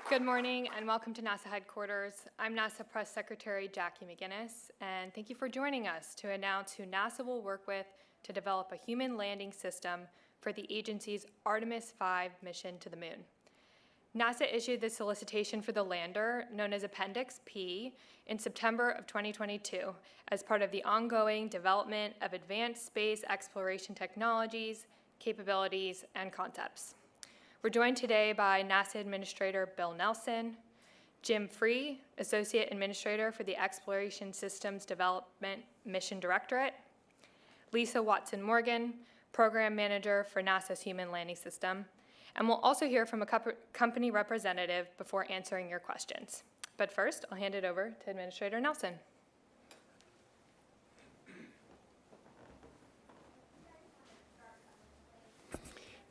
Good morning and welcome to NASA headquarters. I'm NASA Press Secretary Jackie McGinnis, and thank you for joining us to announce who NASA will work with to develop a human landing system for the agency's Artemis 5 mission to the moon. NASA issued the solicitation for the lander, known as Appendix P, in September of 2022 as part of the ongoing development of advanced space exploration technologies, capabilities, and concepts. We're joined today by NASA Administrator Bill Nelson, Jim Free, Associate Administrator for the Exploration Systems Development Mission Directorate, Lisa Watson-Morgan, Program Manager for NASA's Human Landing System, and we'll also hear from a company representative before answering your questions. But first, I'll hand it over to Administrator Nelson.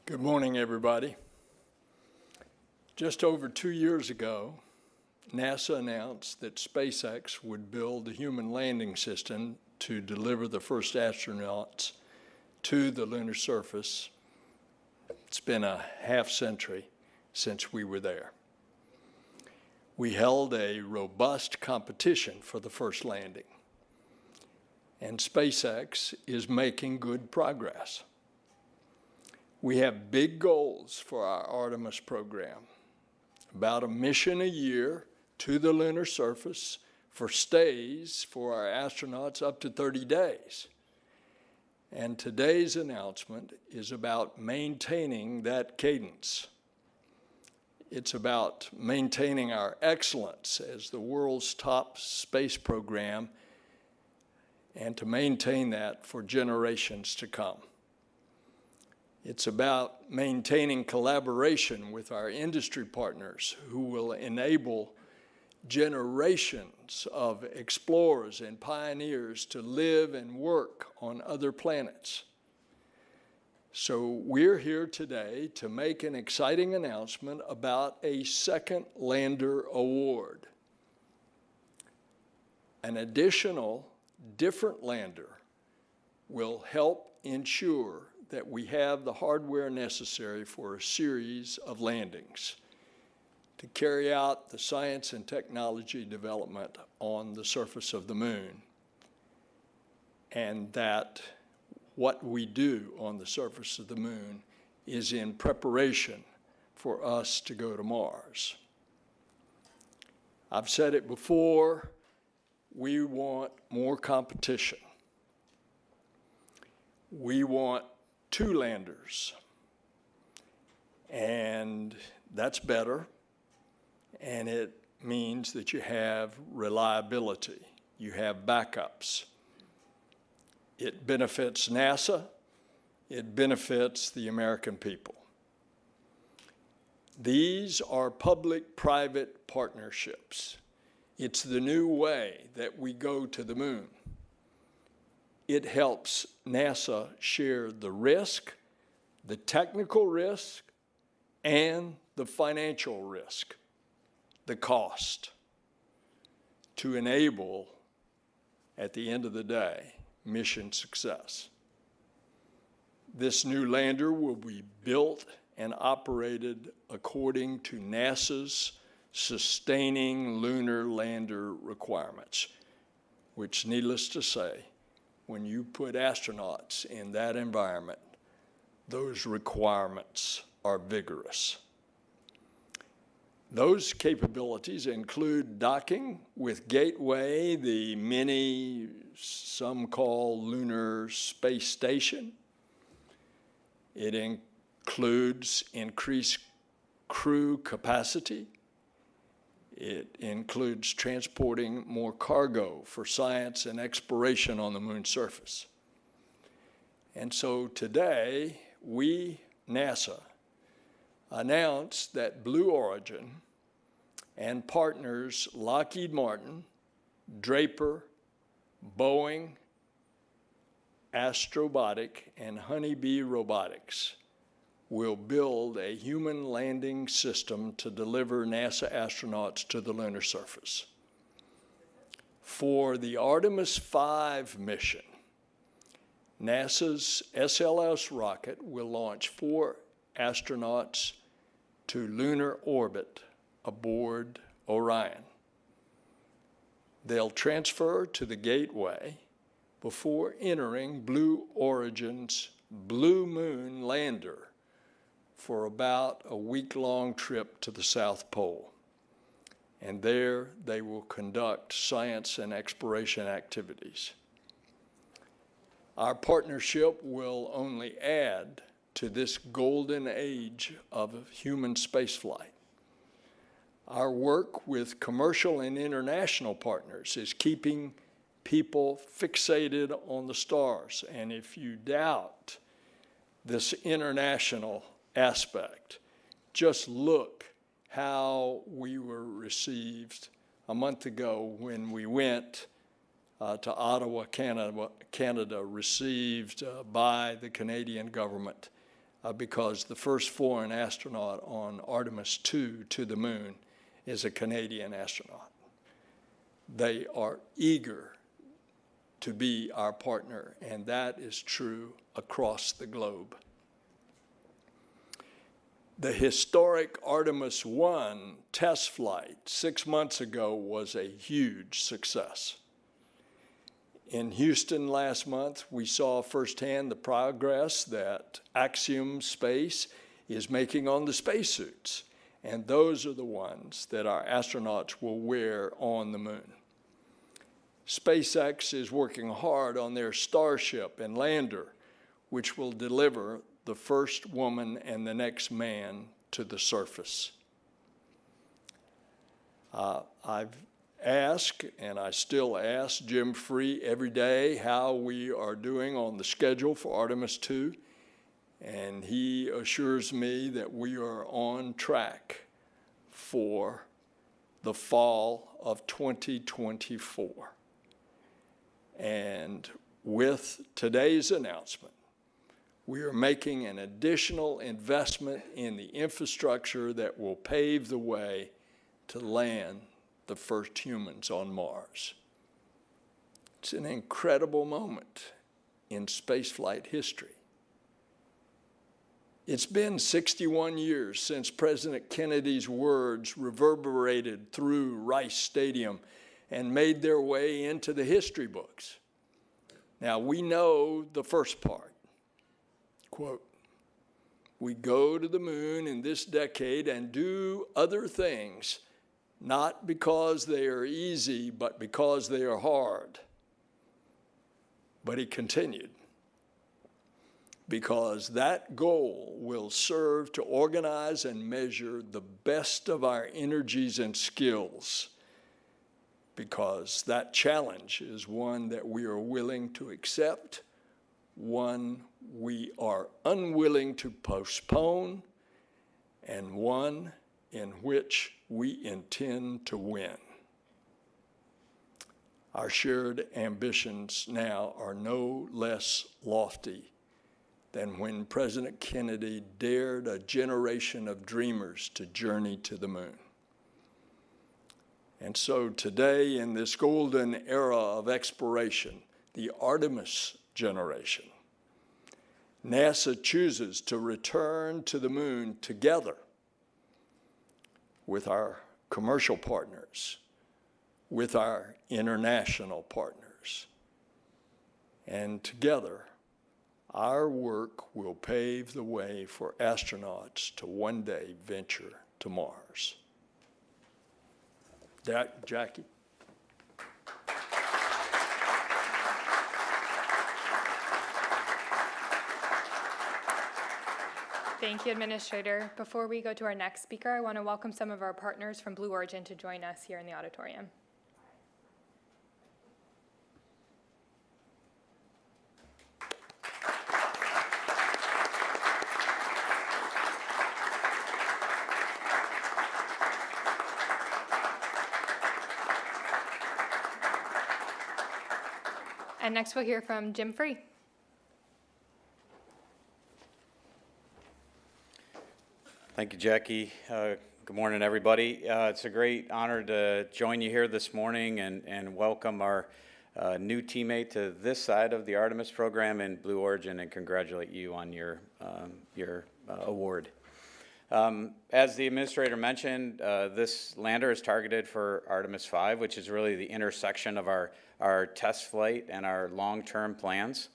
Good morning, everybody. Just over 2 years ago, NASA announced that SpaceX would build a human landing system to deliver the first astronauts to the lunar surface. It's been a half century since we were there. We held a robust competition for the first landing, and SpaceX is making good progress. We have big goals for our Artemis program. About a mission a year to the lunar surface for stays for our astronauts up to 30 days. And today's announcement is about maintaining that cadence. It's about maintaining our excellence as the world's top space program and to maintain that for generations to come. It's about maintaining collaboration with our industry partners who will enable generations of explorers and pioneers to live and work on other planets. So we're here today to make an exciting announcement about a second lander award. An additional different lander will help ensure that we have the hardware necessary for a series of landings to carry out the science and technology development on the surface of the moon, and that what we do on the surface of the moon is in preparation for us to go to Mars. I've said it before, we want more competition. We want 2 landers, and that's better, and it means that you have reliability, you have backups. It benefits NASA, it benefits the American people. These are public-private partnerships. It's the new way that we go to the moon. It helps NASA share the risk, the technical risk, and the financial risk, the cost, to enable, at the end of the day, mission success. This new lander will be built and operated according to NASA's sustaining lunar lander requirements, which, needless to say, when you put astronauts in that environment, those requirements are vigorous. Those capabilities include docking with Gateway, the mini, some call lunar space station. It includes increased crew capacity. It includes transporting more cargo for science and exploration on the moon's surface. And so today, we, NASA, announced that Blue Origin and partners Lockheed Martin, Draper, Boeing, Astrobotic, and Honeybee Robotics will build a human landing system to deliver NASA astronauts to the lunar surface. For the Artemis 5 mission, NASA's SLS rocket will launch 4 astronauts to lunar orbit aboard Orion. They'll transfer to the Gateway before entering Blue Origin's Blue Moon lander for about a week-long trip to the South Pole. And there they will conduct science and exploration activities. Our partnership will only add to this golden age of human spaceflight. Our work with commercial and international partners is keeping people fixated on the stars. And if you doubt this international aspect, just look how we were received a month ago when we went to Ottawa, Canada, received by the Canadian government because the first foreign astronaut on Artemis 2 to the moon is a Canadian astronaut. They are eager to be our partner, and that is true across the globe. The historic Artemis 1 test flight 6 months ago was a huge success. In Houston last month, we saw firsthand the progress that Axiom Space is making on the spacesuits, and those are the ones that our astronauts will wear on the moon. SpaceX is working hard on their Starship and lander, which will deliver the first woman and the next man to the surface. I've asked, and I still ask Jim Free every day how we are doing on the schedule for Artemis 2, and he assures me that we are on track for the fall of 2024. And with today's announcement, we are making an additional investment in the infrastructure that will pave the way to land the first humans on Mars. It's an incredible moment in spaceflight history. It's been 61 years since President Kennedy's words reverberated through Rice Stadium and made their way into the history books. Now, we know the first part. Quote, "We go to the moon in this decade and do other things, not because they are easy, but because they are hard." But he continued, "Because that goal will serve to organize and measure the best of our energies and skills, because that challenge is one that we are willing to accept, one we are unwilling to postpone, and one in which we intend to win." Our shared ambitions now are no less lofty than when President Kennedy dared a generation of dreamers to journey to the moon. And so today, in this golden era of exploration, the Artemis generation, NASA chooses to return to the moon together with our commercial partners, with our international partners. And together, our work will pave the way for astronauts to one day venture to Mars. Jackie. Thank you, Administrator. Before we go to our next speaker, I want to welcome some of our partners from Blue Origin to join us here in the auditorium. And next we'll hear from Jim Free. Thank you, Jackie. Good morning, everybody. It's a great honor to join you here this morning and welcome our new teammate to this side of the Artemis program in Blue Origin and congratulate you on your award. As the administrator mentioned, this lander is targeted for Artemis 5, which is really the intersection of our test flight and our long-term plans.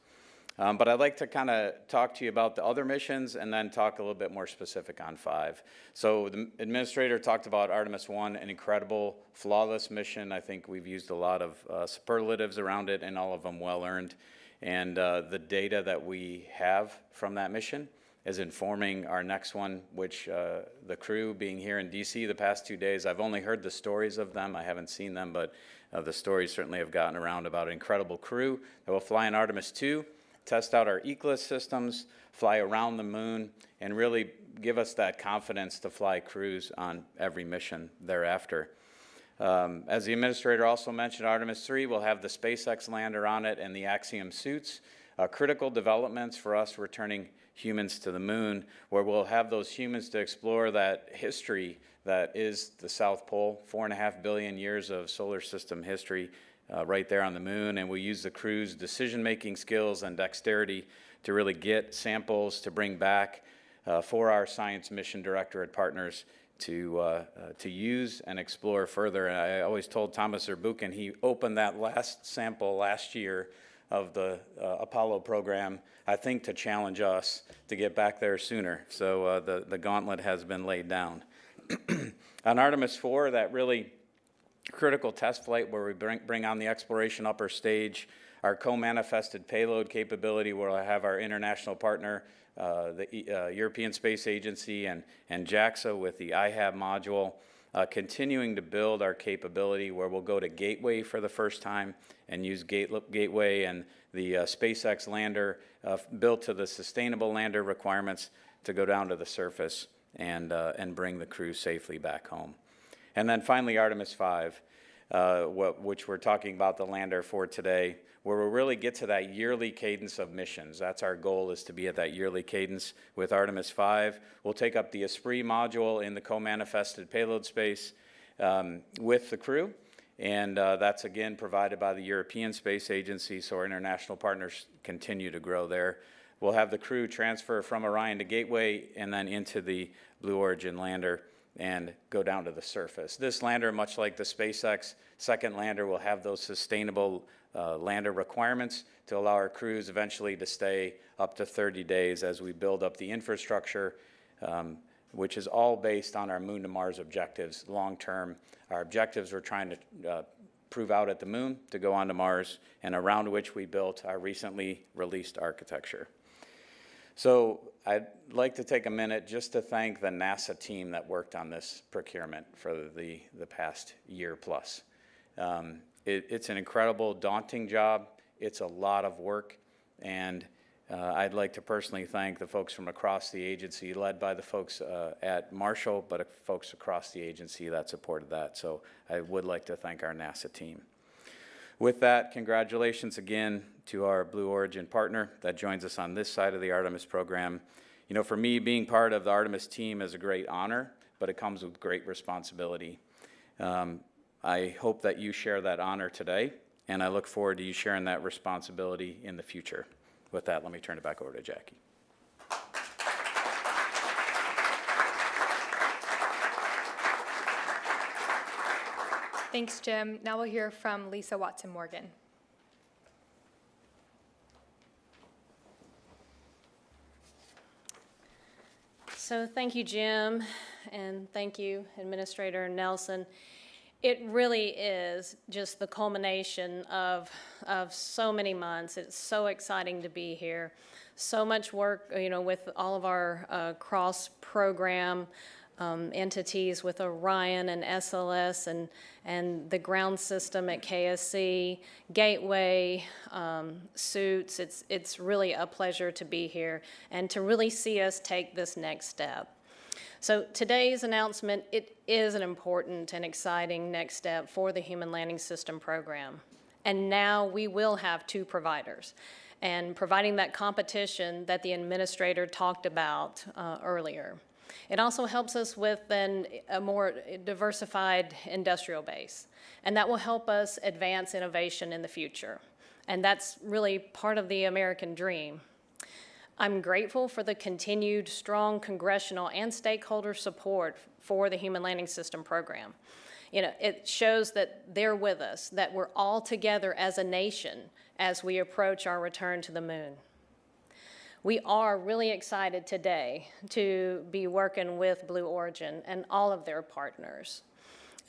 But I'd like to kind of talk to you about the other missions and then talk a little bit more specific on 5. So the administrator talked about Artemis 1, an incredible, flawless mission. I think we've used a lot of superlatives around it, and all of them well-earned. And the data that we have from that mission is informing our next one, which the crew being here in DC the past 2 days, I've only heard the stories of them. I haven't seen them, but the stories certainly have gotten around about an incredible crew that will fly in Artemis 2, test out our ECLIS systems, fly around the moon, and really give us that confidence to fly crews on every mission thereafter. As the administrator also mentioned, Artemis 3 will have the SpaceX lander on it and the Axiom suits, critical developments for us returning humans to the moon, where we'll have those humans to explore that history that is the South Pole, 4.5 billion years of solar system history right there on the moon, and we use the crew's decision-making skills and dexterity to really get samples to bring back for our science mission directorate partners to use and explore further. And I always told Thomas Zurbuchen, he opened that last sample last year of the Apollo program, I think to challenge us to get back there sooner. So the gauntlet has been laid down. On Artemis 4, that really critical test flight where we bring on the exploration upper stage, our co-manifested payload capability where we'll have our international partner, the European Space Agency and JAXA with the IHAB module, continuing to build our capability where we'll go to Gateway for the first time and use Gateway and the SpaceX lander built to the sustainable lander requirements to go down to the surface and bring the crew safely back home. And then finally, Artemis 5, which we're talking about the lander for today, where we'll really get to that yearly cadence of missions. That's our goal, is to be at that yearly cadence with Artemis 5. We'll take up the Esprit module in the co-manifested payload space with the crew, and that's again provided by the European Space Agency, so our international partners continue to grow there. We'll have the crew transfer from Orion to Gateway and then into the Blue Origin lander and go down to the surface. This lander, much like the SpaceX second lander, will have those sustainable lander requirements to allow our crews eventually to stay up to 30 days as we build up the infrastructure, which is all based on our Moon to Mars objectives long term. Our objectives we're trying to prove out at the moon to go on to Mars, and around which we built our recently released architecture. So I'd like to take a minute just to thank the NASA team that worked on this procurement for the past year plus. It's an incredible, daunting job. It's a lot of work, and I'd like to personally thank the folks from across the agency, led by the folks at Marshall, but folks across the agency that supported that. So I would like to thank our NASA team. With that, congratulations again to our Blue Origin partner that joins us on this side of the Artemis program. You know, for me, being part of the Artemis team is a great honor, but it comes with great responsibility. I hope that you share that honor today, and I look forward to you sharing that responsibility in the future. With that, let me turn it back over to Jackie. Thanks, Jim. Now we'll hear from Lisa Watson-Morgan. So thank you, Jim, and thank you, Administrator Nelson. It really is just the culmination of so many months. It's so exciting to be here. So much work, you know, with all of our cross-program entities with Orion and SLS and the ground system at KSC, Gateway, suits. It's really a pleasure to be here and to really see us take this next step. So today's announcement, it is an important and exciting next step for the Human Landing System program. And now we will have 2 providers, and providing that competition that the administrator talked about earlier. It also helps us with then a more diversified industrial base, and that will help us advance innovation in the future. And that's really part of the American dream. I'm grateful for the continued strong congressional and stakeholder support for the Human Landing System program. You know, it shows that they're with us, that we're all together as a nation as we approach our return to the moon. We are really excited today to be working with Blue Origin and all of their partners.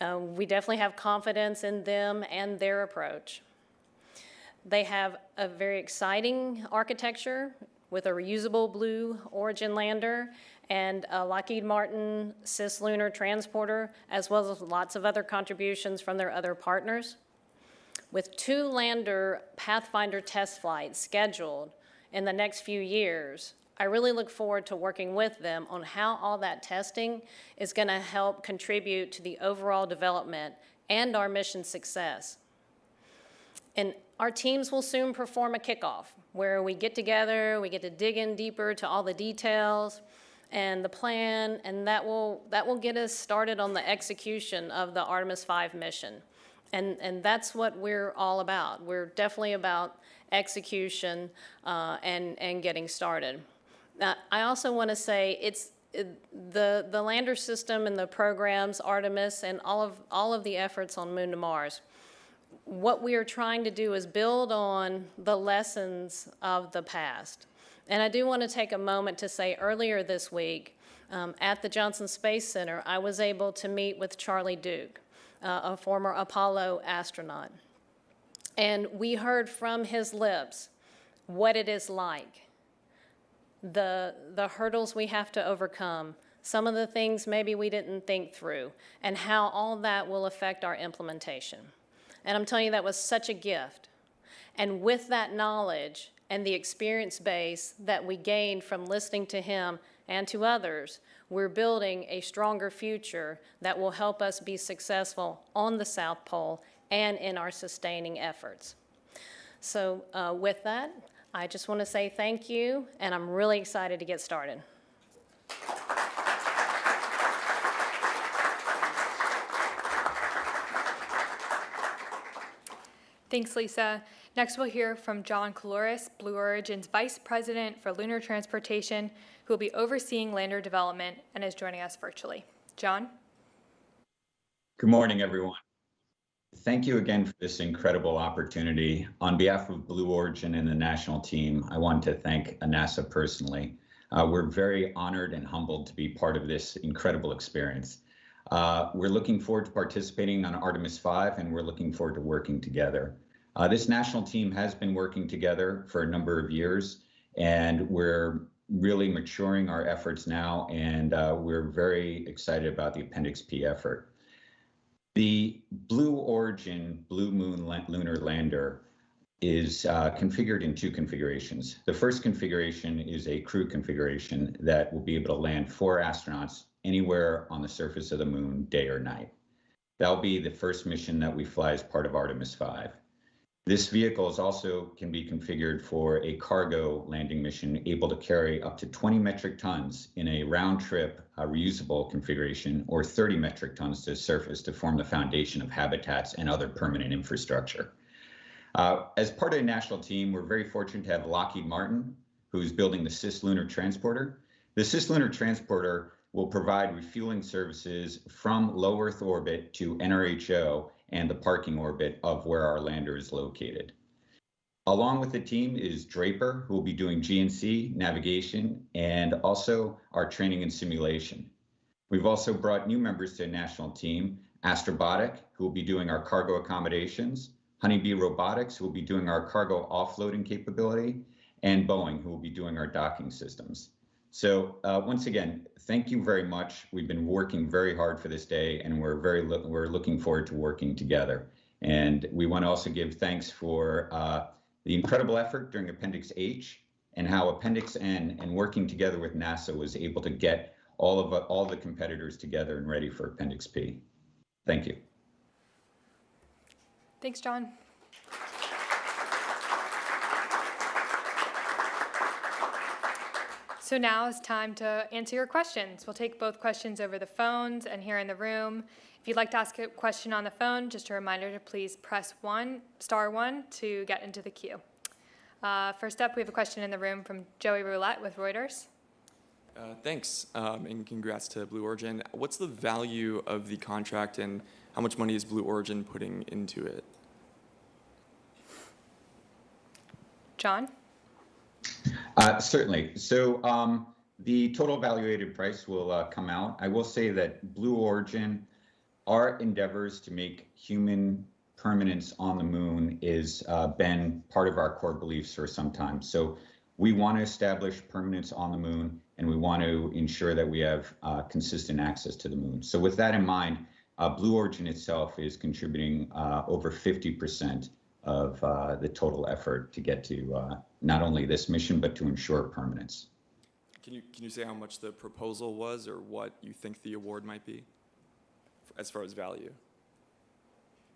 We definitely have confidence in them and their approach. They have a very exciting architecture with a reusable Blue Origin lander and a Lockheed Martin cislunar transporter, as well as lots of other contributions from their other partners. With 2 lander Pathfinder test flights scheduled in the next few years, I really look forward to working with them on how all that testing is going to help contribute to the overall development and our mission success. And our teams will soon perform a kickoff where we get together, we get to dig in deeper to all the details and the plan, and that will get us started on the execution of the Artemis 5 mission. And that's what we're all about. We're definitely about execution and getting started. Now, I also want to say the lander system and the programs, Artemis, and all of the efforts on Moon to Mars. What we are trying to do is build on the lessons of the past. And I do want to take a moment to say earlier this week at the Johnson Space Center, I was able to meet with Charlie Duke, a former Apollo astronaut. And we heard from his lips what it is like, the hurdles we have to overcome, some of the things maybe we didn't think through, and how all that will affect our implementation. And I'm telling you, that was such a gift. And with that knowledge and the experience base that we gained from listening to him and to others, we're building a stronger future that will help us be successful on the South Pole and in our sustaining efforts. So with that, I just want to say thank you, and I'm really excited to get started. Thanks, Lisa. Next, we'll hear from John Caloris, Blue Origin's Vice President for Lunar Transportation, who will be overseeing lander development and is joining us virtually. John? Good morning, everyone. Thank you again for this incredible opportunity. On behalf of Blue Origin and the national team, I want to thank NASA personally. We're very honored and humbled to be part of this incredible experience. We're looking forward to participating on Artemis 5, and we're looking forward to working together. This national team has been working together for a number of years, and we're really maturing our efforts now, and we're very excited about the Appendix P effort. The Blue Origin Blue Moon lunar lander is configured in 2 configurations. The first configuration is a crew configuration that will be able to land 4 astronauts anywhere on the surface of the moon, day or night. That'll be the first mission that we fly as part of Artemis 5. This vehicle can be configured for a cargo landing mission able to carry up to 20 metric tons in a round trip reusable configuration, or 30 metric tons to surface to form the foundation of habitats and other permanent infrastructure. As part of the national team, we're very fortunate to have Lockheed Martin, who's building the cislunar transporter. The cislunar transporter will provide refueling services from low Earth orbit to NRHO and the parking orbit of where our lander is located. Along with the team is Draper, who will be doing GNC, navigation, and also our training and simulation. We've also brought new members to the national team, Astrobotic, who will be doing our cargo accommodations, Honeybee Robotics, who will be doing our cargo offloading capability, and Boeing, who will be doing our docking systems. So once again, thank you very much. We've been working very hard for this day, and we're looking forward to working together. And we want to also give thanks for the incredible effort during Appendix H, and how Appendix N and working together with NASA was able to get all the competitors together and ready for Appendix P. Thank you. Thanks, John. So now it's time to answer your questions. We'll take both questions over the phones and here in the room. If you'd like to ask a question on the phone, just a reminder to please press *1 to get into the queue. First up, we have a question in the room from Joey Roulette with Reuters. Thanks, and congrats to Blue Origin. What's the value of the contract, and how much money is Blue Origin putting into it? John? Certainly. So the total evaluated price will come out. I will say that Blue Origin, our endeavors to make human permanence on the moon is been part of our core beliefs for some time. So we want to establish permanence on the moon, and we want to ensure that we have consistent access to the moon. So with that in mind, Blue Origin itself is contributing over 50% of the total effort to get to not only this mission, but to ensure permanence. Can you say how much the proposal was, or what you think the award might be, as far as value?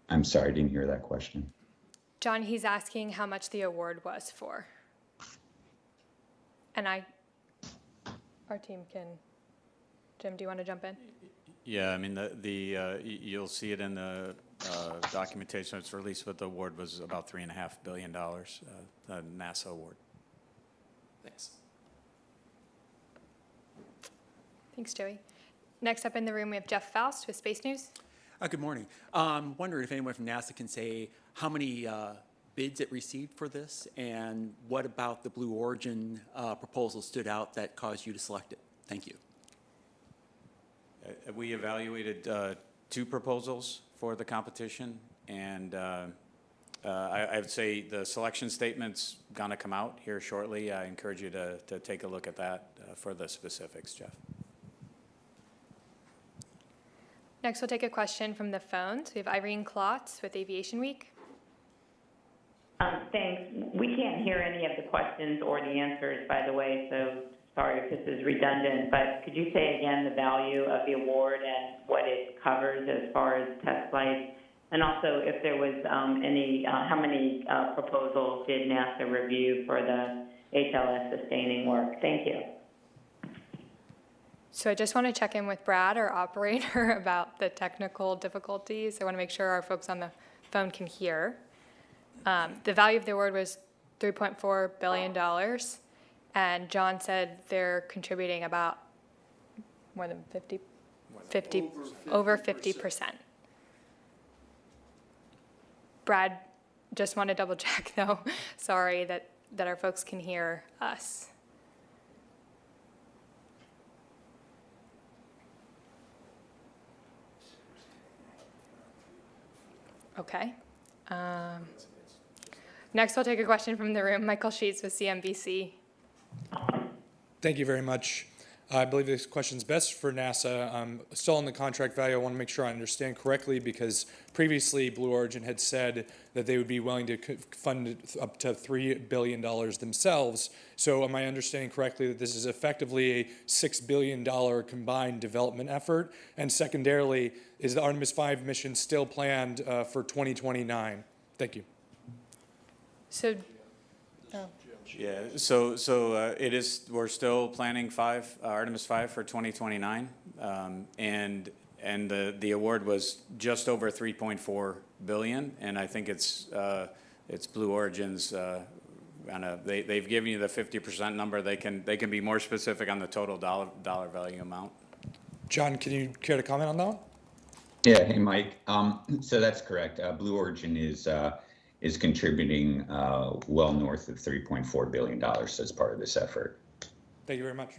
I'm sorry, I didn't hear that question. John, he's asking how much the award was for. And our team can, Jim, do you want to jump in? Yeah, I mean, you'll see it in the documentation that's released, but the award was about $3.5 billion, the NASA award. Thanks. Thanks, Joey. Next up in the room, we have Jeff Faust with Space News. Good morning. Wondering if anyone from NASA can say how many bids it received for this, and what about the Blue Origin proposal stood out that caused you to select it? Thank you. We evaluated 2 proposals for the competition, and I would say the selection statement's going to come out here shortly. I encourage you to take a look at that for the specifics, Jeff. Next, we'll take a question from the phones. We have Irene Klotz with Aviation Week. Thanks. We can't hear any of the questions or the answers, by the way, so sorry if this is redundant, but could you say again the value of the award and what it covers as far as test flights? And also if there was how many proposals did NASA review for the HLS sustaining work? Thank you. So I just want to check in with Brad, our operator, about the technical difficulties. I want to make sure our folks on the phone can hear. The value of the award was $3.4 billion, and John said they're contributing about more than 50, over 50%. Brad, just want to double check though. Sorry that our folks can hear us. Okay. Next, we'll take a question from the room. Michael Sheets with CNBC. Thank you very much. I believe this question is best for NASA. Still on the contract value, I want to make sure I understand correctly, because previously Blue Origin had said that they would be willing to fund up to $3 billion themselves. So am I understanding correctly that this is effectively a $6 billion combined development effort? And secondarily, is the Artemis 5 mission still planned for 2029? Thank you. So, Yeah, so it is. We're still planning Artemis 5 for 2029, and the award was just over 3.4 billion, and I think it's Blue Origin's. They've given you the 50% number. They can be more specific on the total dollar value amount. John, can you care to comment on that one? Yeah, hey Mike. So that's correct. Blue Origin is contributing well north of $3.4 billion as part of this effort. Thank you very much.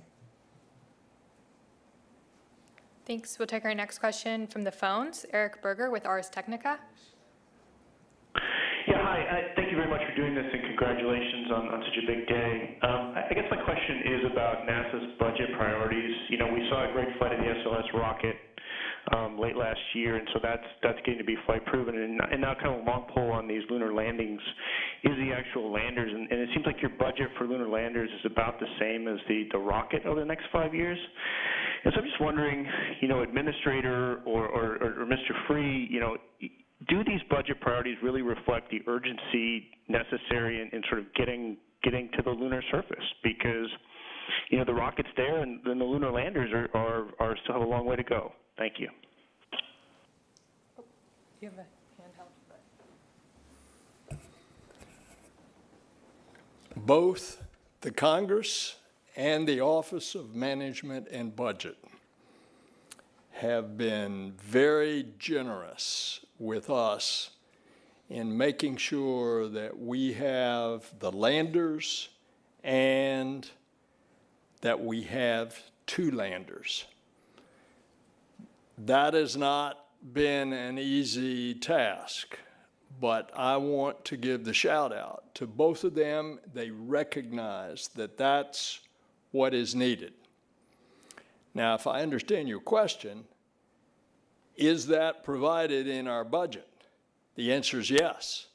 thanks. We'll take our next question from the phones. Eric Berger with Ars Technica. Yeah, hi. Thank you very much for doing this, and congratulations on such a big day. I guess my question is about NASA's budget priorities. You know, we saw a great flight of the SLS rocket late last year, and so that's getting to be flight proven. And now kind of a long pull on these lunar landings is the actual landers, and it seems like your budget for lunar landers is about the same as the rocket over the next 5 years. And so I'm just wondering, you know, Administrator or Mr. Free, you know, do these budget priorities really reflect the urgency necessary in sort of getting to the lunar surface? Because, you know, the rocket's there, and then the lunar landers are still have a long way to go. Thank you. You have a handheld. Both the Congress and the Office of Management and Budget have been very generous with us in making sure that we have the landers and that we have 2 landers. That has not been an easy task, but I want to give the shout out to both of them. They recognize that that's what is needed. Now, if I understand your question, is that provided in our budget? The answer is yes.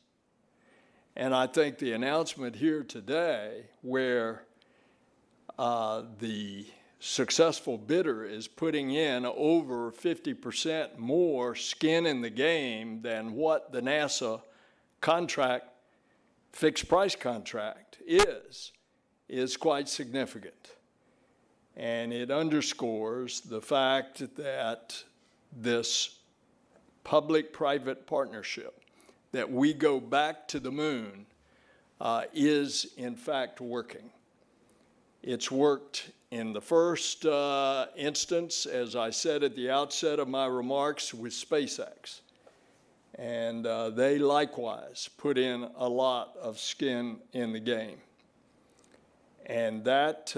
And I think the announcement here today, where the successful bidder is putting in over 50% more skin in the game than what the NASA contract, fixed price contract is quite significant. And it underscores the fact that this public-private partnership, that we go back to the moon, is in fact working. It's worked in the first instance, as I said at the outset of my remarks, with SpaceX. And they likewise put in a lot of skin in the game. And that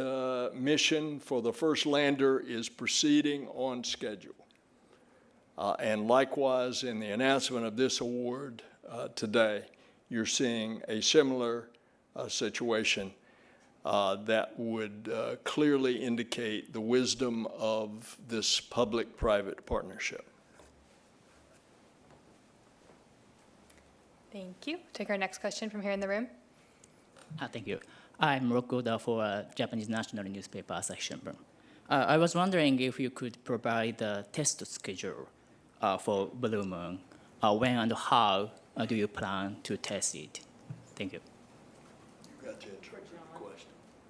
mission for the first lander is proceeding on schedule. And likewise, in the announcement of this award today, you're seeing a similar situation that would clearly indicate the wisdom of this public-private partnership. Thank you. Take our next question from here in the room. Thank you. I'm Rokuda for Japanese National Newspaper Asahi Shimbun. I was wondering if you could provide the test schedule for Blue Moon. When and how do you plan to test it? Thank you. You got the question.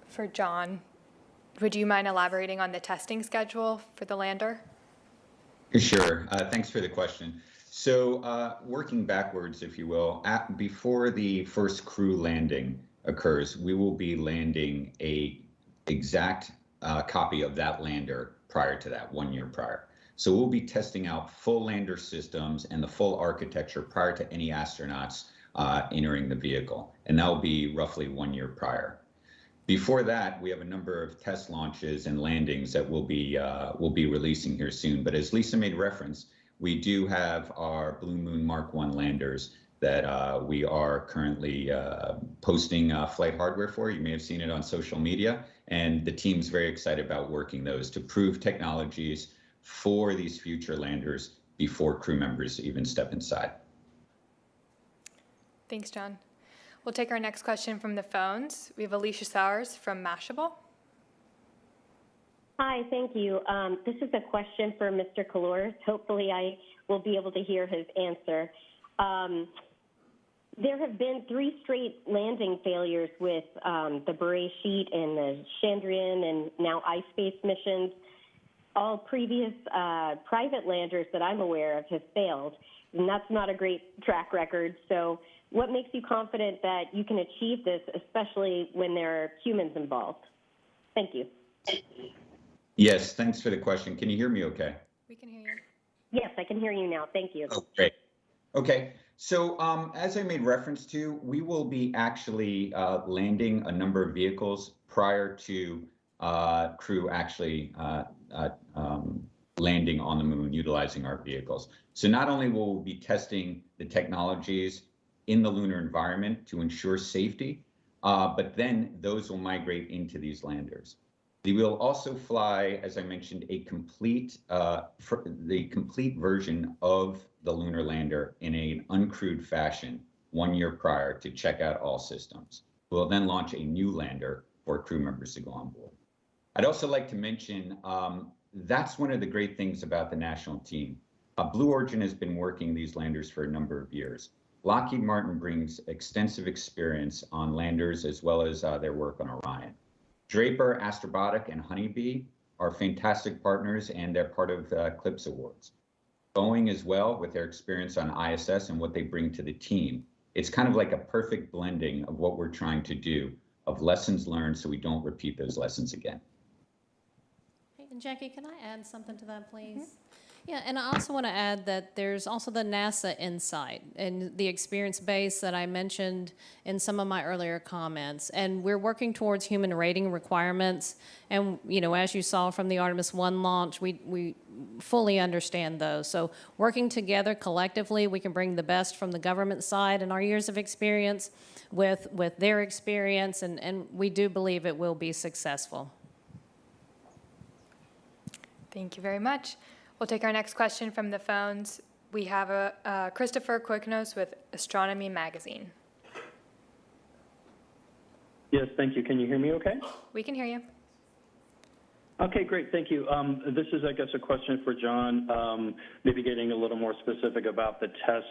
For John, would you mind elaborating on the testing schedule for the lander? Sure. Thanks for the question. So working backwards, if you will, before the first crew landing occurs, we will be landing a exact copy of that lander prior to that, 1 year prior. So we'll be testing out full lander systems and the full architecture prior to any astronauts entering the vehicle. And that will be roughly 1 year prior. Before that, we have a number of test launches and landings that we'll be releasing here soon. But as Lisa made reference, we do have our Blue Moon Mark 1 landers that we are currently posting flight hardware for. You may have seen it on social media. And the team's very excited about working those to prove technologies for these future landers before crew members even step inside. Thanks, John. We'll take our next question from the phones. We have Alicia Sowers from Mashable. Hi, thank you. This is a question for Mr. Kalors. Hopefully I will be able to hear his answer. There have been 3 straight landing failures with the Beret sheet and the Chandrayaan and now iSpace missions. All previous private landers that I'm aware of have failed, and that's not a great track record. So what makes you confident that you can achieve this, especially when there are humans involved? Thank you. Yes, thanks for the question. Can you hear me okay? We can hear you. Yes, I can hear you now. Thank you. Oh, great. Okay, so as I made reference to, we will be actually landing a number of vehicles prior to crew actually landing on the moon utilizing our vehicles. So not only will we be testing the technologies in the lunar environment to ensure safety, but then those will migrate into these landers. We will also fly, as I mentioned, the complete version of the lunar lander in an uncrewed fashion 1 year prior to check out all systems. We'll then launch a new lander for crew members to go on board. I'd also like to mention that's one of the great things about the national team. Blue Origin has been working these landers for a number of years. Lockheed Martin brings extensive experience on landers as well as their work on Orion. Draper, Astrobotic, and Honeybee are fantastic partners, and they're part of CLPS Awards. Boeing as well, with their experience on ISS and what they bring to the team. It's kind of like a perfect blending of what we're trying to do of lessons learned so we don't repeat those lessons again. Hey, and Jackie, can I add something to that, please? Yeah, and I also want to add that there's also the NASA Insight and the experience base that I mentioned in some of my earlier comments. And we're working towards human rating requirements. And, you know, as you saw from the Artemis 1 launch, we fully understand those. So working together collectively, we can bring the best from the government side and our years of experience with their experience, and we do believe it will be successful. Thank you very much. We'll take our next question from the phones. We have Christopher Quicknose with Astronomy Magazine. Yes, thank you. Can you hear me okay? We can hear you. Okay, great. Thank you. This is, I guess, a question for John, maybe getting a little more specific about the test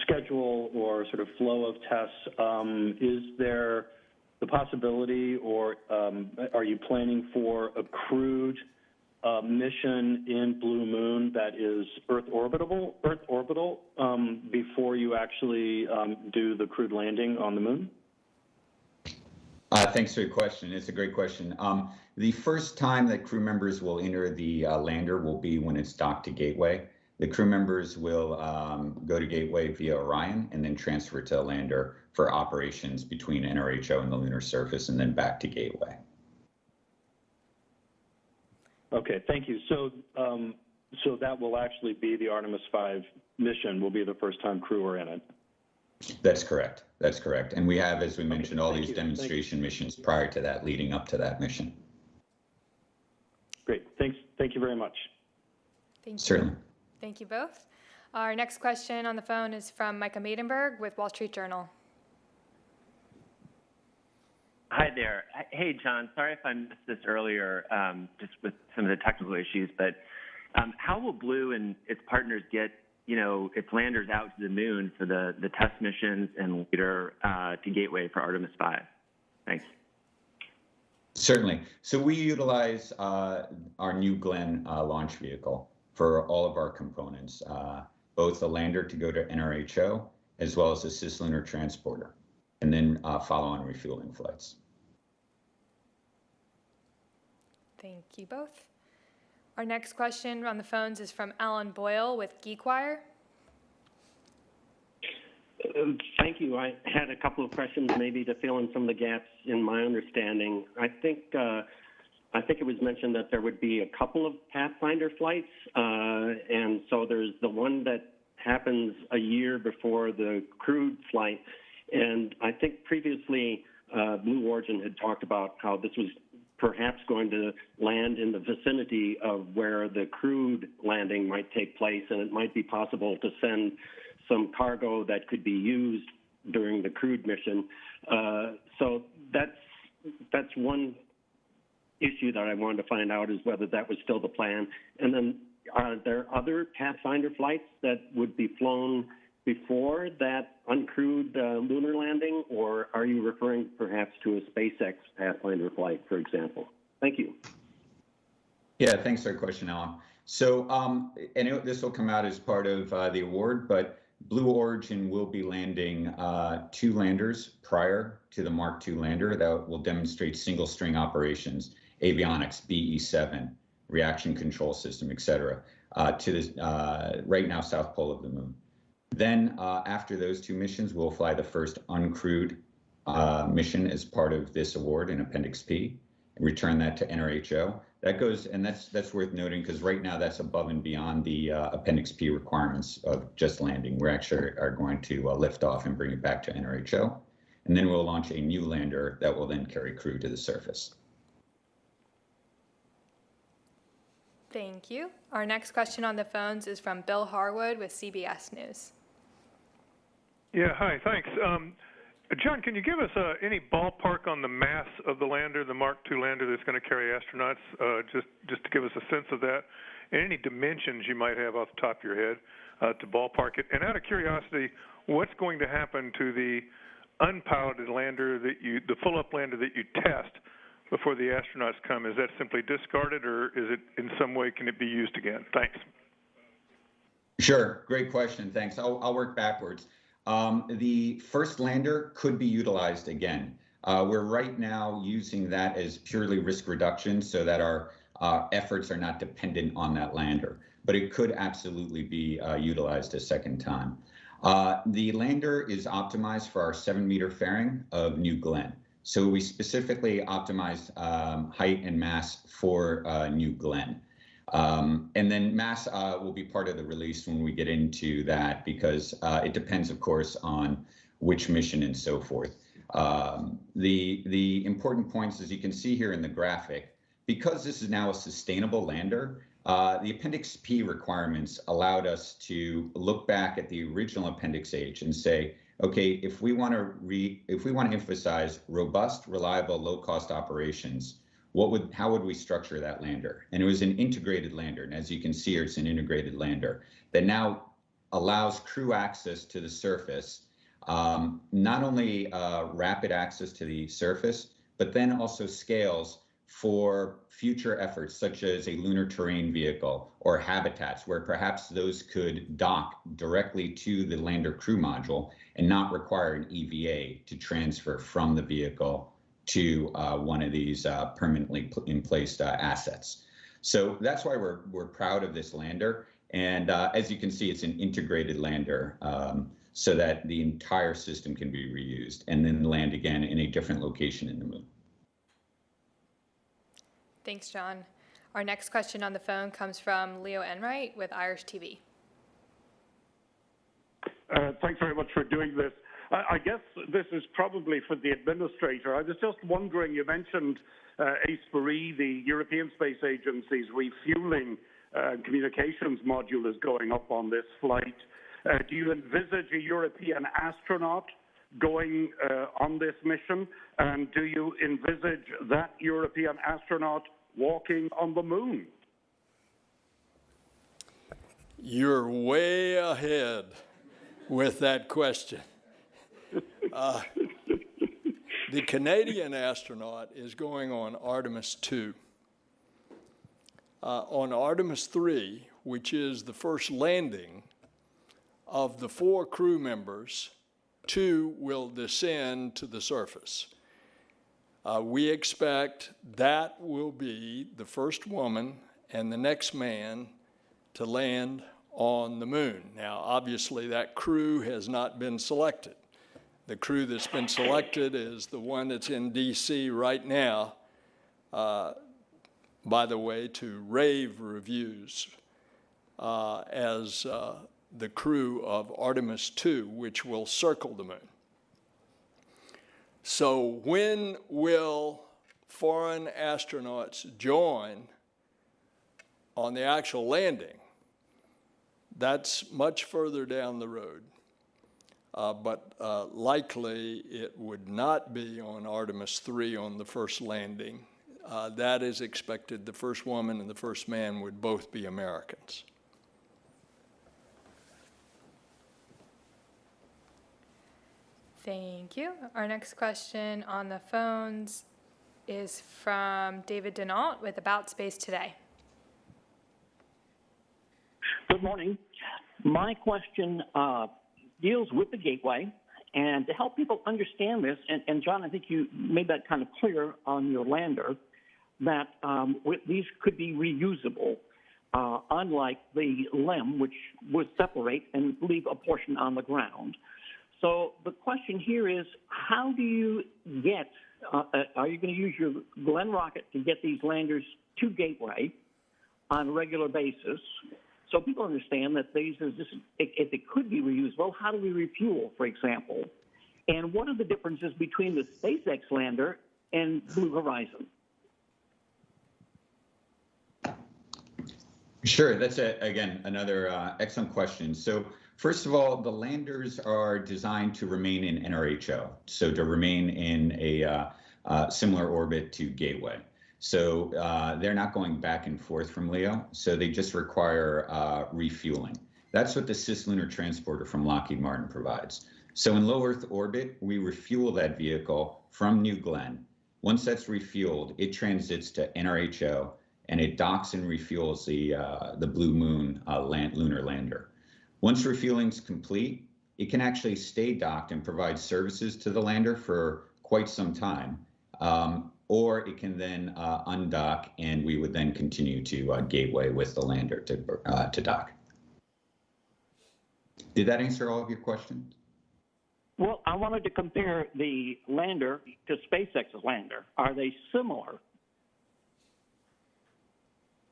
schedule or sort of flow of tests. Is there the possibility, or are you planning for a crewed mission in Blue Moon that is Earth orbital, before you actually do the crewed landing on the moon? Thanks for your question. It's a great question. The first time that crew members will enter the lander will be when it's docked to Gateway. The crew members will go to Gateway via Orion and then transfer to a lander for operations between NRHO and the lunar surface, and then back to Gateway. Okay, thank you. So, so that will actually be the Artemis 5 mission. Will be the first time crew are in it. That's correct. That's correct. And we have, as we mentioned, all these demonstration missions prior to that, leading up to that mission. Great. Thanks. Thank you very much. Thank you. Certainly. Thank you both. Our next question on the phone is from Micah Maidenberg with Wall Street Journal. Hi there. Hey, John, sorry if I missed this earlier, just with some of the technical issues, but how will Blue and its partners get, you know, its landers out to the moon for the test missions and later to Gateway for Artemis 5? Thanks. Certainly. So we utilize our New Glenn launch vehicle for all of our components, both the lander to go to NRHO, as well as the cislunar transporter, and then follow-on refueling flights. Thank you both. Our next question on the phones is from Alan Boyle with GeekWire. Thank you. I had a couple of questions maybe to fill in some of the gaps in my understanding. I think it was mentioned that there would be a couple of Pathfinder flights, and so there's the one that happens a year before the crewed flight. And I think previously Blue Origin had talked about how this was perhaps going to land in the vicinity of where the crewed landing might take place, and it might be possible to send some cargo that could be used during the crewed mission. So that's one issue that I wanted to find out, is whether that was still the plan. And then are there other Pathfinder flights that would be flown before that uncrewed lunar landing, or are you referring perhaps to a SpaceX Pathfinder flight, for example? Thank you. Yeah, thanks for the question, Alan. So, and this will come out as part of the award, but Blue Origin will be landing 2 landers prior to the Mark II lander that will demonstrate single string operations, avionics, BE-7, reaction control system, et cetera, to this right now south pole of the moon. Then after those 2 missions, we'll fly the first uncrewed mission as part of this award in Appendix P, and return that to NRHO. That goes, and that's worth noting, because right now that's above and beyond the Appendix P requirements of just landing. We actually are going to lift off and bring it back to NRHO, and then we'll launch a new lander that will then carry crew to the surface. Thank you. Our next question on the phones is from Bill Harwood with CBS News. Yeah, hi, thanks. John, can you give us any ballpark on the mass of the lander, the Mark II lander that's going to carry astronauts, just to give us a sense of that, and any dimensions you might have off the top of your head to ballpark it? And out of curiosity, what's going to happen to the unpiloted lander, the full-up lander that you test before the astronauts come? Is that simply discarded, or is it in some way, can it be used again? Thanks. Sure, great question, thanks. I'll work backwards. The first lander could be utilized again. We're right now using that as purely risk reduction so that our efforts are not dependent on that lander, but it could absolutely be utilized a second time. The lander is optimized for our 7-meter fairing of New Glenn. So we specifically optimized height and mass for New Glenn. And then mass will be part of the release when we get into that, because it depends, of course, on which mission and so forth. The important points, as you can see here in the graphic, because this is now a sustainable lander, the Appendix P requirements allowed us to look back at the original Appendix H and say, okay, if we want to emphasize robust, reliable, low-cost operations, how would we structure that lander? And it was an integrated lander. And as you can see here, it's an integrated lander that now allows crew access to the surface, not only rapid access to the surface, but then also scales for future efforts such as a lunar terrain vehicle or habitats, where perhaps those could dock directly to the lander crew module and not require an EVA to transfer from the vehicle to one of these permanently in place assets. So that's why we're proud of this lander. And as you can see, it's an integrated lander so that the entire system can be reused and then land again in a different location in the moon. Thanks, John. Our next question on the phone comes from Leo Enright with Irish TV. Thanks very much for doing this. I guess this is probably for the administrator. I was just wondering, you mentioned ASPIRE, the European Space Agency's refueling communications module is going up on this flight. Do you envisage a European astronaut going on this mission? And do you envisage that European astronaut walking on the moon? You're way ahead with that question. The Canadian astronaut is going on Artemis 2. On Artemis 3, which is the first landing, of the 4 crew members, 2 will descend to the surface. We expect that will be the first woman and the next man to land on the moon. Now, obviously, that crew has not been selected. The crew that's been selected is the one that's in D.C. right now, by the way, to rave reviews as the crew of Artemis 2, which will circle the moon. So when will foreign astronauts join on the actual landing? That's much further down the road. But likely it would not be on Artemis 3 on the first landing. That is expected. The first woman and the first man would both be Americans. Thank you. Our next question on the phones is from David Denault with About Space Today. Good morning. My question deals with the Gateway, and to help people understand this, and John, I think you made that kind of clear on your lander, that these could be reusable, unlike the LEM, which would separate and leave a portion on the ground. So the question here is, how do you get, are you going to use your Glenn rocket to get these landers to Gateway on a regular basis? So people understand that if it could be reusable, how do we refuel, for example? And what are the differences between the SpaceX lander and Blue Horizon? Sure, that's again another excellent question. So first of all, the landers are designed to remain in NRHO, so to remain in a similar orbit to Gateway. So they're not going back and forth from LEO, so they just require refueling. That's what the cislunar transporter from Lockheed Martin provides. So in low Earth orbit, we refuel that vehicle from New Glenn. Once that's refueled, it transits to NRHO, and it docks and refuels the Blue Moon lunar lander. Once refueling's complete, it can actually stay docked and provide services to the lander for quite some time, or it can then undock, and we would then continue to gateway with the lander to dock. Did that answer all of your questions? Well, I wanted to compare the lander to SpaceX's lander. Are they similar?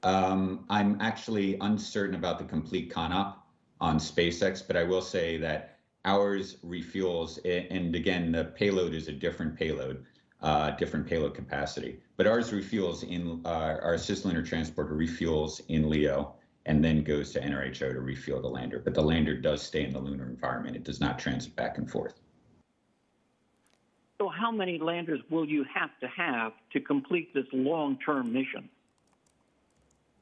I'm actually uncertain about the complete CONOP on SpaceX, but I will say that ours refuels, and again, the payload is a different payload capacity, but ours refuels in our cislunar transporter refuels in LEO and then goes to NRHO to refuel the lander. But the lander does stay in the lunar environment. It does not transit back and forth. So how many landers will you have to complete this long-term mission?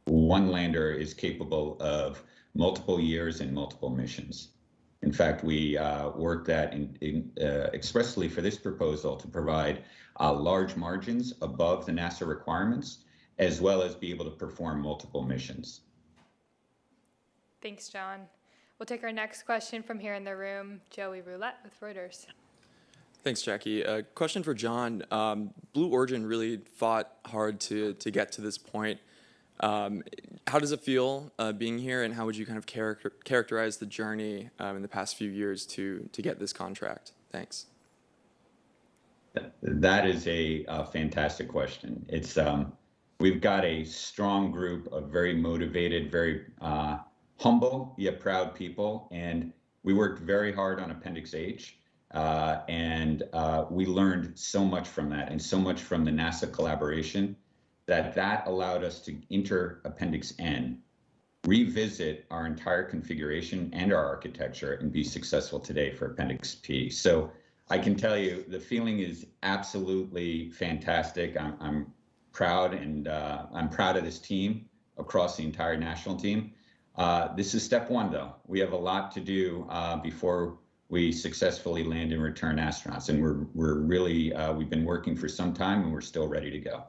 One lander is capable of multiple years and multiple missions. In fact, we worked that expressly for this proposal to provide large margins above the NASA requirements, as well as be able to perform multiple missions. Thanks, John. We'll take our next question from here in the room, Joey Roulette with Reuters. Thanks, Jackie. A question for John. Blue Origin really fought hard to get to this point. How does it feel being here, and how would you kind of characterize the journey in the past few years to get this contract? Thanks. That is a fantastic question. It's we've got a strong group of very motivated, very humble yet proud people, and we worked very hard on Appendix H, and we learned so much from that, and so much from the NASA collaboration that allowed us to enter Appendix N, revisit our entire configuration and our architecture, and be successful today for Appendix P. So I can tell you the feeling is absolutely fantastic. I'm proud, and I'm proud of this team across the entire national team. This is step one, though. We have a lot to do before we successfully land and return astronauts, and we're really we've been working for some time, and we're still ready to go.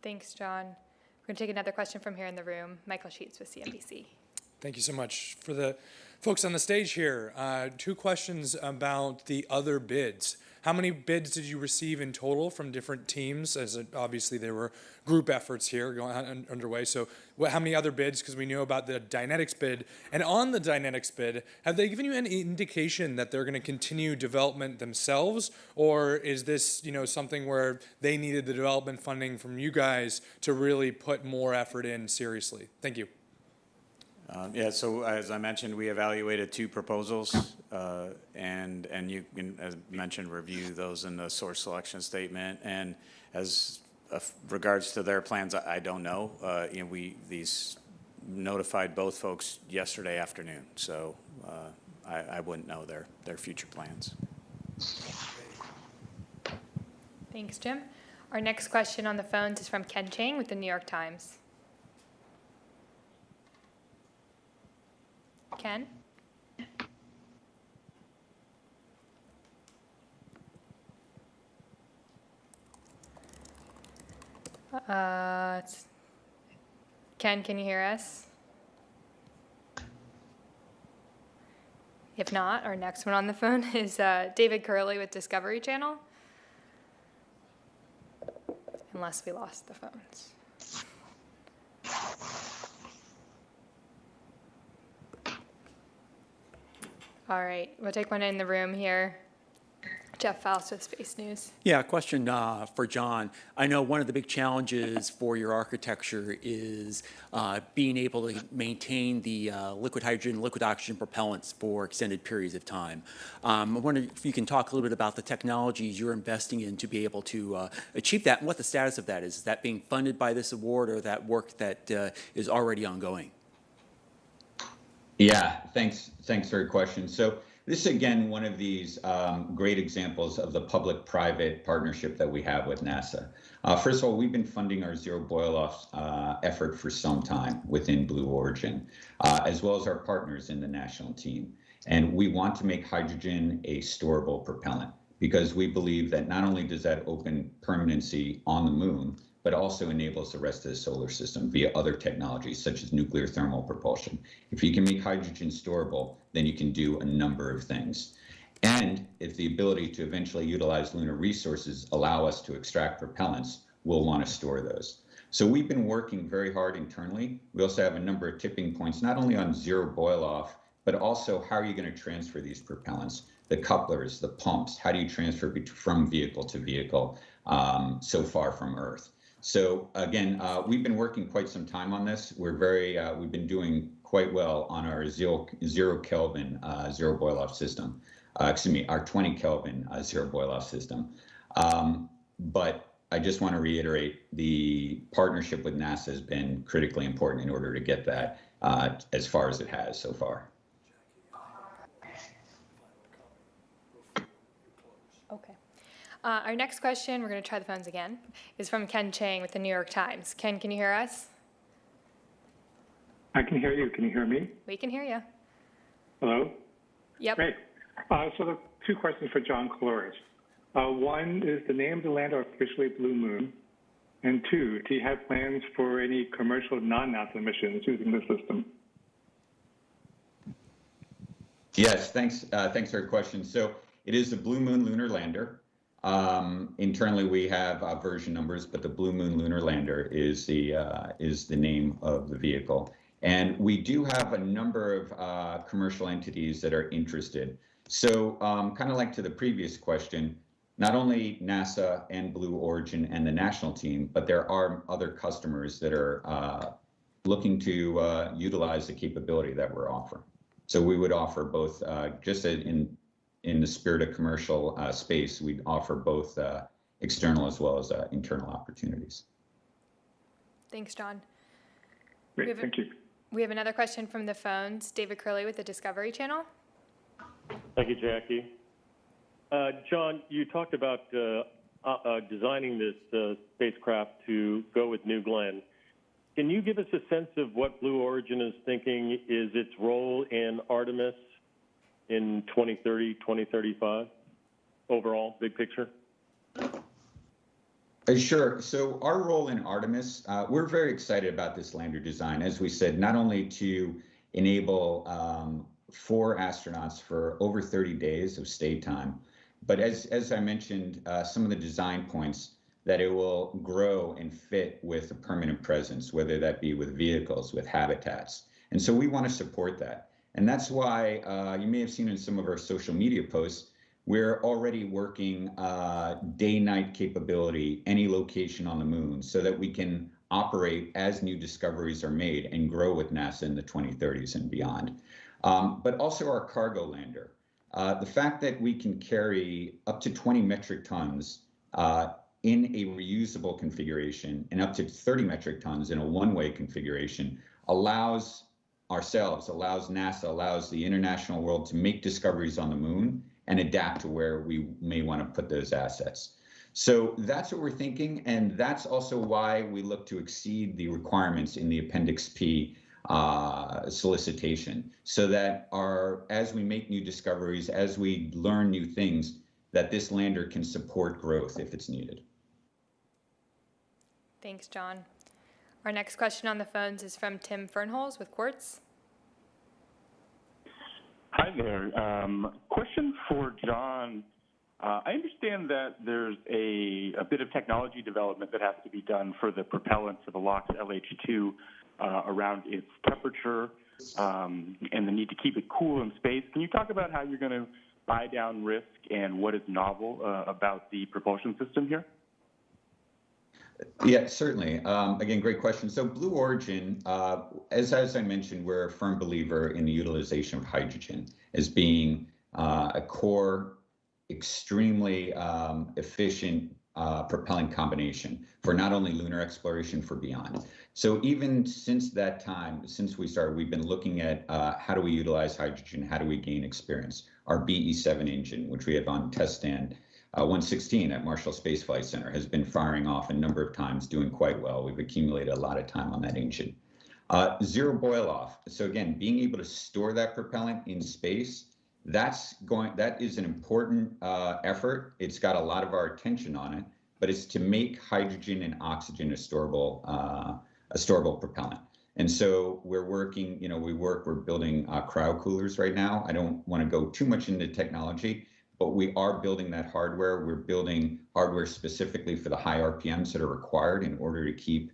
Thanks, John. We're going to take another question from here in the room. Michael Sheets with CNBC. Thank you so much. For the folks on the stage here, 2 questions about the other bids. How many bids did you receive in total from different teams? As obviously there were group efforts here going on underway. So how many other bids? Because we know about the Dynetics bid. And on the Dynetics bid, have they given you any indication that they're going to continue development themselves? Or is this, something where they needed the development funding from you guys to really put more effort in seriously? Thank you. Yeah, so as I mentioned, we evaluated 2 proposals, and you can, as mentioned, review those in the source selection statement. And as regards to their plans, I don't know. These notified both folks yesterday afternoon, so I wouldn't know their future plans. Thanks, Jim. Our next question on the phones is from Ken Chang with the New York Times. Ken? Ken, can you hear us? If not, our next one on the phone is David Curley with Discovery Channel. Unless we lost the phones. All right, we'll take one in the room here. Jeff Faust with Space News. Yeah, a question for John. I know one of the big challenges for your architecture is being able to maintain the liquid hydrogen, liquid oxygen propellants for extended periods of time. I wonder if you can talk a little bit about the technologies you're investing in to be able to achieve that, and what the status of that is. Is that being funded by this award, or that work that is already ongoing? Yeah, thanks for your question. So this is, again, one of these great examples of the public-private partnership that we have with NASA. First of all, we've been funding our zero boil-off effort for some time within Blue Origin, as well as our partners in the national team. And we want to make hydrogen a storable propellant, because we believe that not only does that open permanency on the moon, but also enables the rest of the solar system via other technologies such as nuclear thermal propulsion. If you can make hydrogen storable, then you can do a number of things. And if the ability to eventually utilize lunar resources allow us to extract propellants, we'll want to store those. So we've been working very hard internally. We also have a number of tipping points, not only on zero boil off, but also how are you going to transfer these propellants? The couplers, the pumps, how do you transfer from vehicle to vehicle so far from Earth? So again, we've been working quite some time on this. We've been doing quite well on our zero Kelvin zero boil off system. Excuse me, our 20 Kelvin zero boil off system. But I just want to reiterate, the partnership with NASA has been critically important in order to get that as far as it has so far. Okay. Our next question, we're going to try the phones again, is from Ken Chang with the New York Times. Ken, can you hear us? I can hear you. Can you hear me? We can hear you. Hello? Yep. Great. So the two questions for John Coleridge. One, is the name of the lander officially Blue Moon? And two, do you have plans for any commercial non-NASA missions using the system? Yes, thanks for your question. So it is the Blue Moon Lunar Lander. Internally, we have version numbers, but the Blue Moon Lunar Lander is the name of the vehicle. And we do have a number of commercial entities that are interested. So kind of like to the previous question, not only NASA and Blue Origin and the national team, but there are other customers that are looking to utilize the capability that we're offering. So we would offer both, just in the spirit of commercial space, we'd offer both external as well as internal opportunities. Thanks, John. Great, thank you. We have another question from the phones. David Curley with the Discovery Channel. Thank you, Jackie. John, you talked about designing this spacecraft to go with New Glenn. Can you give us a sense of what Blue Origin is thinking is its role in Artemis in 2030, 2035, overall, big picture? Sure. So our role in Artemis, we're very excited about this lander design. As we said, not only to enable 4 astronauts for over 30 days of stay time, but as I mentioned, some of the design points that it will grow and fit with a permanent presence, whether that be with vehicles, with habitats. And so we want to support that. And that's why you may have seen in some of our social media posts, we're already working day-night capability, any location on the moon, so that we can operate as new discoveries are made and grow with NASA in the 2030s and beyond. But also our cargo lander. The fact that we can carry up to 20 metric tons in a reusable configuration and up to 30 metric tons in a one-way configuration allows NASA, allows the international world to make discoveries on the moon and adapt to where we may want to put those assets. So that's what we're thinking, and that's also why we look to exceed the requirements in the Appendix P solicitation, so that as we make new discoveries, as we learn new things, that this lander can support growth if it's needed. Thanks, John. Our next question on the phones is from Tim Fernholz with Quartz. Hi there. Question for John. I understand that there's a bit of technology development that has to be done for the propellant for the LOX LH2 around its temperature and the need to keep it cool in space. Can you talk about how you're going to buy down risk and what is novel about the propulsion system here? Yeah, certainly. Again, great question. So Blue Origin, as I mentioned, we're a firm believer in the utilization of hydrogen as being a core, extremely efficient propellant combination for not only lunar exploration, for beyond. So even since that time, since we started, we've been looking at how do we utilize hydrogen, how do we gain experience. Our BE-7 engine, which we have on test stand 116 at Marshall Space Flight Center, has been firing off a number of times, doing quite well. We've accumulated a lot of time on that engine. Zero boil off. So again, being able to store that propellant in space, that is an important effort. It's got a lot of our attention on it, but it's to make hydrogen and oxygen a storable propellant. And so we're working, we're building cryo coolers right now. I don't want to go too much into technology, but we are building that hardware. We're building hardware specifically for the high RPMs that are required in order to keep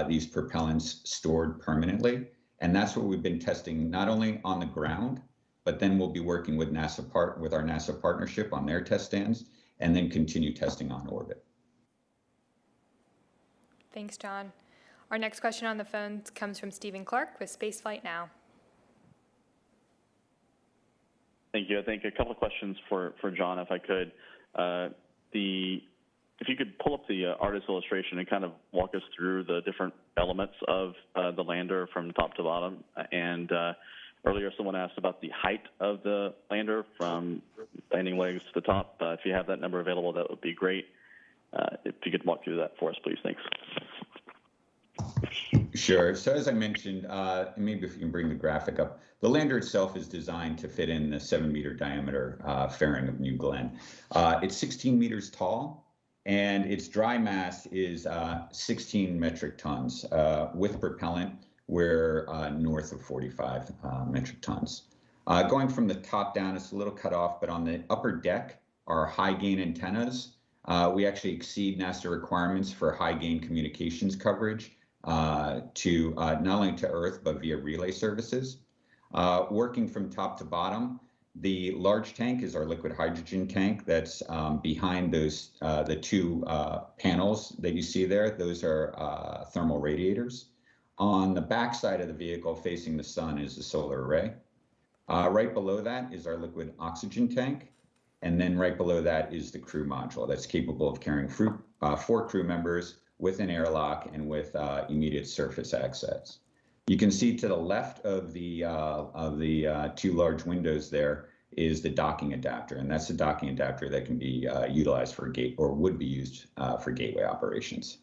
these propellants stored permanently. And that's what we've been testing, not only on the ground, but then we'll be working with with our NASA partnership on their test stands, and then continue testing on orbit. Thanks, John. Our next question on the phone comes from Stephen Clark with Spaceflight Now. Thank you. I think a couple of questions for John, if I could. If you could pull up the artist illustration and kind of walk us through the different elements of the lander from top to bottom. And earlier someone asked about the height of the lander from landing legs to the top. If you have that number available, that would be great. If you could walk through that for us, please. Thanks. Sure. So as I mentioned, maybe if you can bring the graphic up, the lander itself is designed to fit in the 7-meter diameter fairing of New Glenn. It's 16 meters tall, and its dry mass is 16 metric tons. With propellant, we're north of 45 metric tons. Going from the top down, it's a little cut off, but on the upper deck are high gain antennas. We actually exceed NASA requirements for high gain communications coverage to not only to Earth, but via relay services. Working from top to bottom, the large tank is our liquid hydrogen tank that's behind those, the two panels that you see there. Those are thermal radiators. On the back side of the vehicle facing the sun is the solar array. Right below that is our liquid oxygen tank. And then right below that is the crew module that's capable of carrying 4 crew members with an airlock and with immediate surface access. You can see to the left of the 2 large windows there is the docking adapter, and that's the docking adapter that can be utilized for would be used for gateway operations.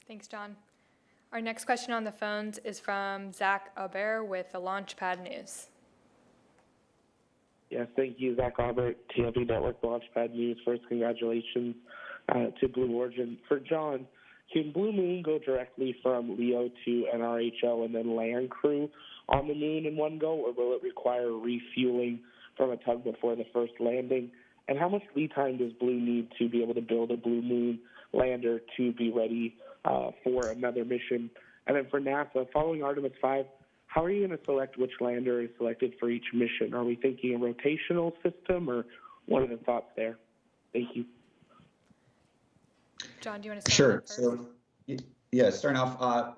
Thanks, John. Our next question on the phones is from Zach Aubert with the Launchpad News. Yes, thank you, Zach Albert, TLB Network Launchpad News. First, congratulations to Blue Origin. For John, can Blue Moon go directly from LEO to NRHO and then land crew on the moon in one go, or will it require refueling from a tug before the first landing? And how much lead time does Blue need to be able to build a Blue Moon lander to be ready for another mission? And then for NASA, following Artemis 5, how are you going to select which lander is selected for each mission? Are we thinking a rotational system, or what are the thoughts there? Thank you. John, do you want to start? Sure. So, yeah, starting off,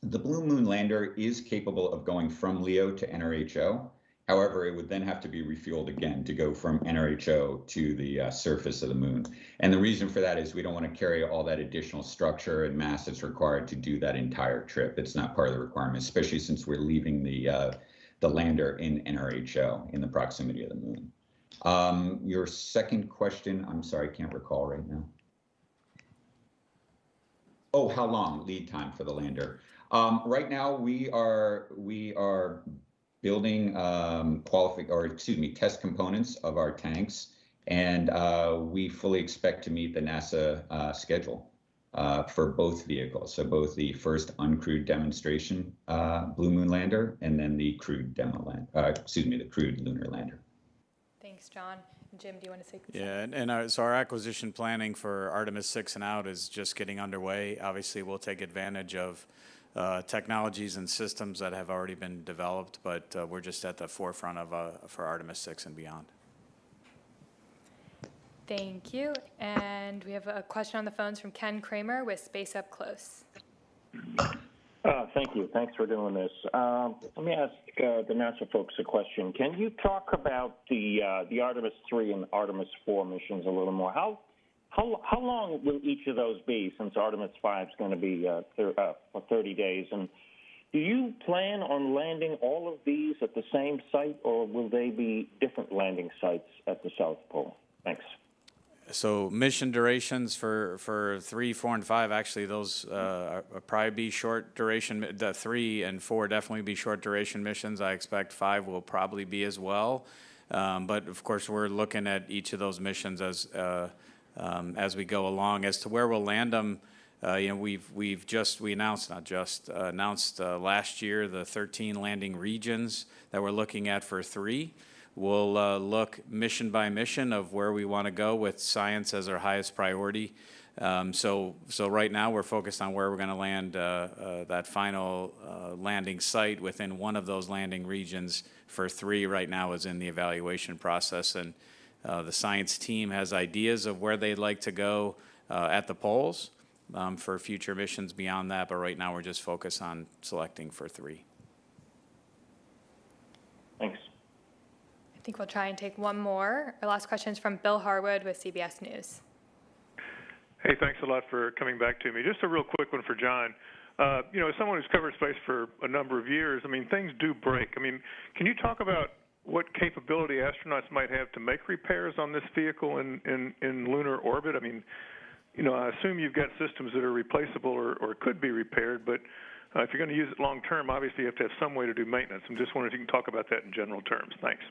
the Blue Moon lander is capable of going from LEO to NRHO. However, it would then have to be refueled again to go from NRHO to the surface of the moon. And the reason for that is we don't want to carry all that additional structure and mass that's required to do that entire trip. It's not part of the requirement, especially since we're leaving the lander in NRHO in the proximity of the moon. Your second question, I'm sorry, I can't recall right now. Oh, how long lead time for the lander? Right now, we are building test components of our tanks, and we fully expect to meet the NASA schedule for both vehicles. So both the first uncrewed demonstration Blue Moon lander, and then the crewed the crewed lunar lander. Thanks, John. Jim, do you want to say something? Yeah, and so our acquisition planning for Artemis 6 and out is just getting underway. Obviously, we'll take advantage of technologies and systems that have already been developed, but we're just at the forefront of for Artemis 6 and beyond. Thank you. And we have a question on the phones from Ken Kramer with Space Up Close. Thank you. Thanks for doing this. Let me ask the NASA folks a question. Can you talk about the Artemis 3 and Artemis 4 missions a little more? How long will each of those be, since Artemis 5 is going to be for 30 days? And do you plan on landing all of these at the same site, or will they be different landing sites at the South Pole? Thanks. So mission durations for 3, 4, and 5, actually those probably be short duration. The 3 and 4 definitely be short duration missions. I expect 5 will probably be as well. But of course, we're looking at each of those missions as we go along. As to where we'll land them, we announced last year the 13 landing regions that we're looking at for 3. We'll look mission by mission of where we want to go with science as our highest priority. So right now we're focused on where we're going to land that final landing site within one of those landing regions. For 3 right now is in the evaluation process, and the science team has ideas of where they'd like to go at the poles for future missions beyond that, but right now we're just focused on selecting for 3. Thanks. I think we'll try and take one more. Our last question is from Bill Harwood with CBS News. Hey, thanks a lot for coming back to me. Just a real quick one for John. You know, as someone who's covered space for a number of years, I mean, things do break. I mean, can you talk about what capability astronauts might have to make repairs on this vehicle in lunar orbit? I mean, you know, I assume you've got systems that are replaceable or could be repaired, but if you're going to use it long term, obviously you have to have some way to do maintenance. I'm just wondering if you can talk about that in general terms. Thanks.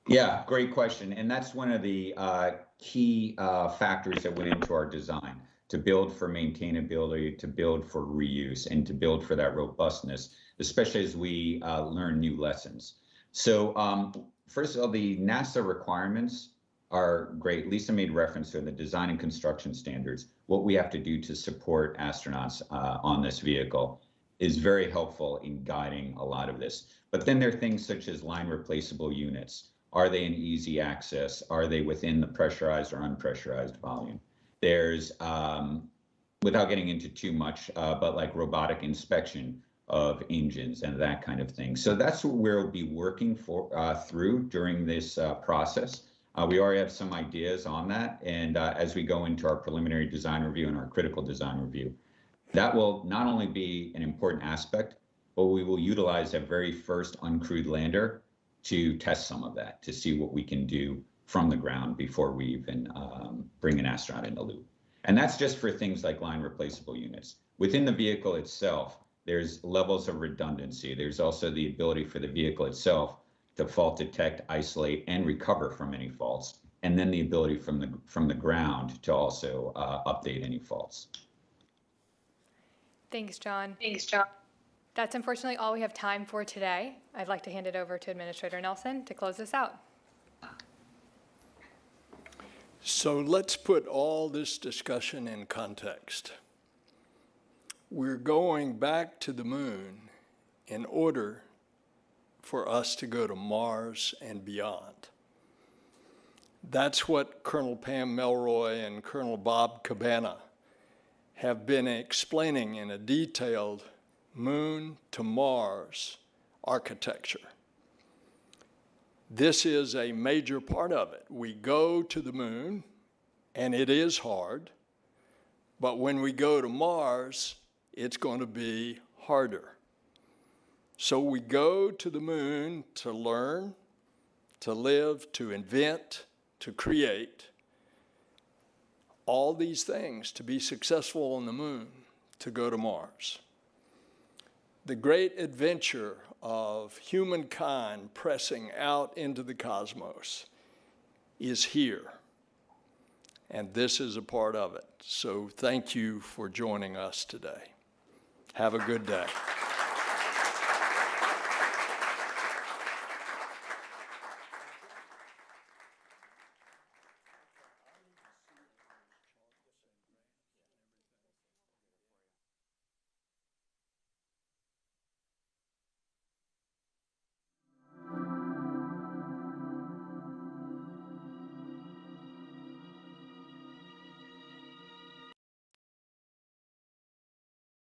Yeah, great question. And that's one of the key factors that went into our design, to build for maintainability, to build for reuse, and to build for that robustness, especially as we learn new lessons. So first of all, the NASA requirements are great. Lisa made reference to the design and construction standards. What we have to do to support astronauts on this vehicle is very helpful in guiding a lot of this. But then there are things such as line replaceable units. Are they in easy access? Are they within the pressurized or unpressurized volume? There's, without getting into too much, but like robotic inspection of engines and that kind of thing. So that's what we'll be working through during this process. We already have some ideas on that. And as we go into our preliminary design review and our critical design review, that will not only be an important aspect, but we will utilize that very first uncrewed lander to test some of that, to see what we can do from the ground before we even bring an astronaut in the loop. And that's just for things like line replaceable units. Within the vehicle itself, there's levels of redundancy. There's also the ability for the vehicle itself to fault detect, isolate, and recover from any faults. And then the ability from the ground to also update any faults. Thanks, John. That's unfortunately all we have time for today. I'd like to hand it over to Administrator Nelson to close this out. So let's put all this discussion in context. We're going back to the moon in order for us to go to Mars and beyond. That's what Colonel Pam Melroy and Colonel Bob Cabana have been explaining in a detailed Moon to Mars architecture. This is a major part of it. We go to the moon, and it is hard, but when we go to Mars, it's going to be harder. So we go to the moon to learn, to live, to invent, to create all these things to be successful on the moon, to go to Mars. The great adventure of humankind pressing out into the cosmos is here, and this is a part of it. So thank you for joining us today. Have a good day.